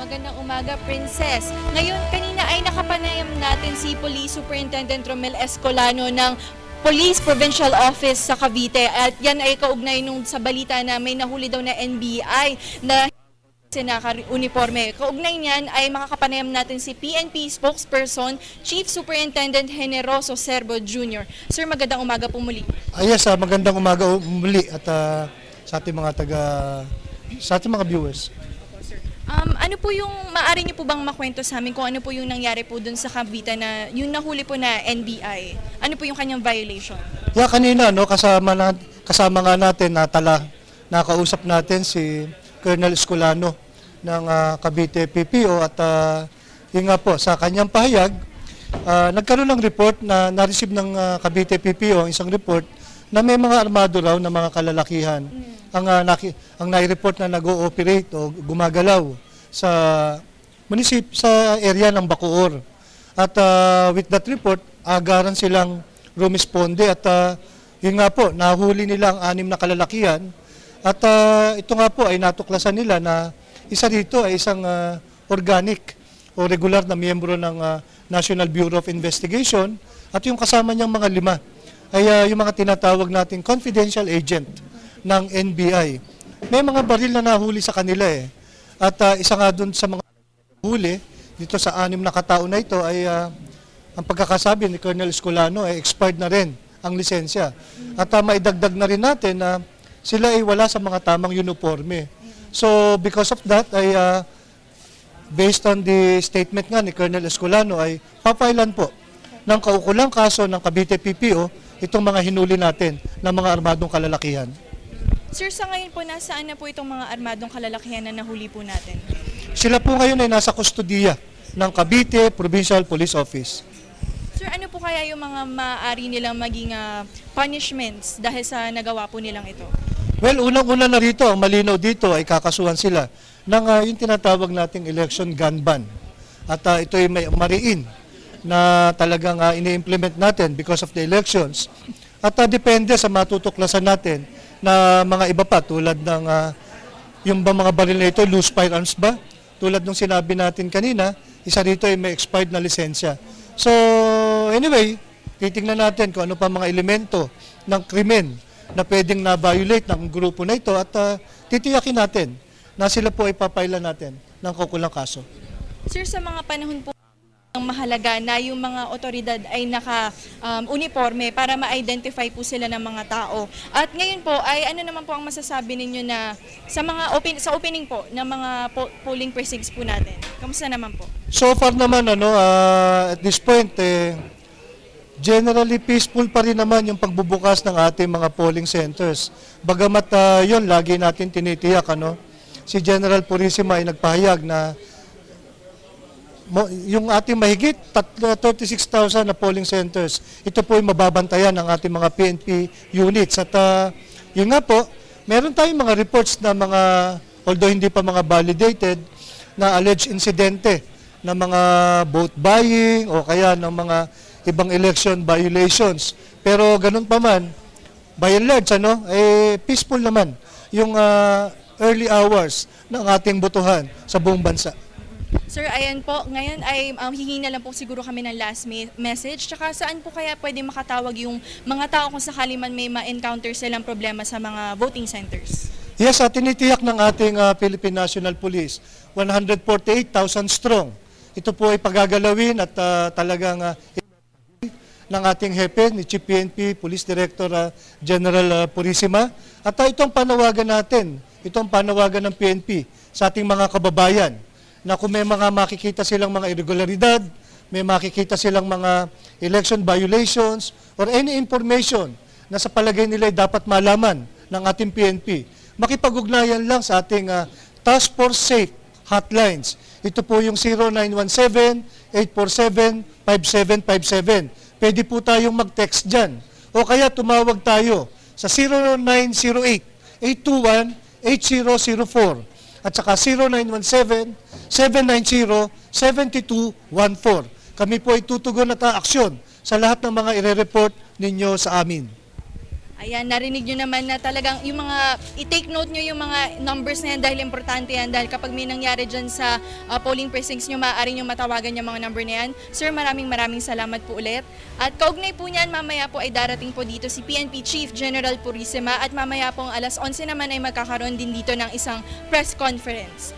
Magandang umaga, Princess. Ngayon, kanina ay nakapanayam natin si Police Superintendent Romel Escolano ng Police Provincial Office sa Cavite. At yan ay kaugnay nung sa balita na may nahuli daw na NBI na naka-uniforme. Kaugnay niyan ay makakapanayam natin si PNP spokesperson, Chief Superintendent Generoso Servo Jr. Sir, magandang umaga po muli. Yes, magandang umaga muli at sa ating mga viewers. Ano po yung, maaari niyo po bang makwento sa amin kung ano po yung nangyari po dun sa Cavite na yung nahuli po na NBI? Ano po yung kanyang violation? Yeah, kanina kasama nga natin nakausap natin si Colonel Escolano ng Cavite PPO at yun nga po sa kanyang pahayag, nagkaroon ng report na na-receive ng Cavite PPO, isang report na may mga armado raw na mga kalalakihan ang nai-report na nag-ooperate o gumagalaw sa sa area ng Bacoor. At with that report, agaran silang rumisponde at yun nga po, nahuli nila ang 6 na kalalakihan at ito nga po ay natuklasan nila na isa dito ay isang organic o regular na miyembro ng National Bureau of Investigation at yung kasama niyang mga 5 ay yung mga tinatawag nating confidential agent ng NBI. May mga baril na nahuli sa kanila eh. At isa nga dun sa mga huli, dito sa 6 na katao na ito ay ang pagkakasabi ni Colonel Escolano ay expired na rin ang lisensya. At maidagdag na rin natin na sila ay wala sa mga tamang uniforme. So because of that ay based on the statement nga ni Colonel Escolano ay papailan po ng kaukulang kaso ng Cavite PPO itong mga hinuli natin ng mga armadong kalalakihan. Sir, sa ngayon po, nasaan na po itong mga armadong kalalakihan na nahuli po natin? Sila po ngayon ay nasa kustodiya ng Cavite Provincial Police Office. Sir, ano po kaya yung mga maaari nilang maging punishments dahil sa nagawa po nilang ito? Well, unang-una na rito, ang malinaw dito ay kakasuhan sila ng yung tinatawag nating election gun ban. At ito ay may mariin na talagang ini-implement natin because of the elections. At depende sa matutuklasan natin na mga iba pa tulad ng yung mga baril na ito, loose firearms ba? Tulad ng sinabi natin kanina, isa dito ay may expired na lisensya. So anyway, titingnan natin kung ano pa mga elemento ng krimen na pwedeng na-violate ng grupo na ito at titiyakin natin na sila po ay papailan natin ng kaukulang kaso. Sir, sa mga panahon po, ang mahalaga na yung mga otoridad ay naka-uniforme para ma-identify po sila ng mga tao. At ngayon po, ay ano naman po ang masasabi ninyo na sa mga sa opening po ng mga polling precincts po natin? Kamusta naman po? So far naman, at this point, generally peaceful pa rin naman yung pagbubukas ng ating mga polling centers. Bagamat yun, lagi natin tinitiyak, si General Purisima ay nagpahayag na yung ating mahigit 36,000 na polling centers, ito po ay mababantayan ng ating mga PNP units. At yun nga po, meron tayong mga reports na although hindi pa mga validated, na alleged insidente na mga vote buying o kaya ng mga ibang election violations. Pero ganun pa man, by and large, peaceful naman yung early hours ng ating botohan sa buong bansa. Sir, ayan po, ngayon ay hihingi na lang po siguro kami ng last message. Tsaka saan po kaya pwede makatawag yung mga tao kung sakali man may ma-encounter silang problema sa mga voting centers? Yes, tinitiyak ng ating Philippine National Police, 148,000 strong. Ito po ay pagagalawin at talagang ng ating hepe, ni Chief PNP, Police Director General Purisima. At itong panawagan natin, itong panawagan ng PNP sa ating mga kababayan, na kung may mga makikita silang mga irregularidad, may makikita silang mga election violations, or any information na sa palagay nila ay dapat malaman ng ating PNP, makipag-ugnayan lang sa ating Task Force Safe hotlines. Ito po yung 0917-847-5757. Pwede po tayong mag-text dyan. O kaya tumawag tayo sa 0908-821-8004 at saka 0917-790-7214. Kami po ay tutugon at aaksyon sa lahat ng mga ire-report ninyo sa amin. Ayan, narinig nyo naman na talagang yung mga, i-take note nyo yung mga numbers na yan dahil importante yan dahil kapag may nangyari dyan sa polling precincts nyo, maaari nyo matawagan yung mga number na yan. Sir, maraming salamat po ulit. At kaugnay po niyan, mamaya po ay darating po dito si PNP Chief General Purisima at mamaya pong alas 11 naman ay magkakaroon din dito ng isang press conference.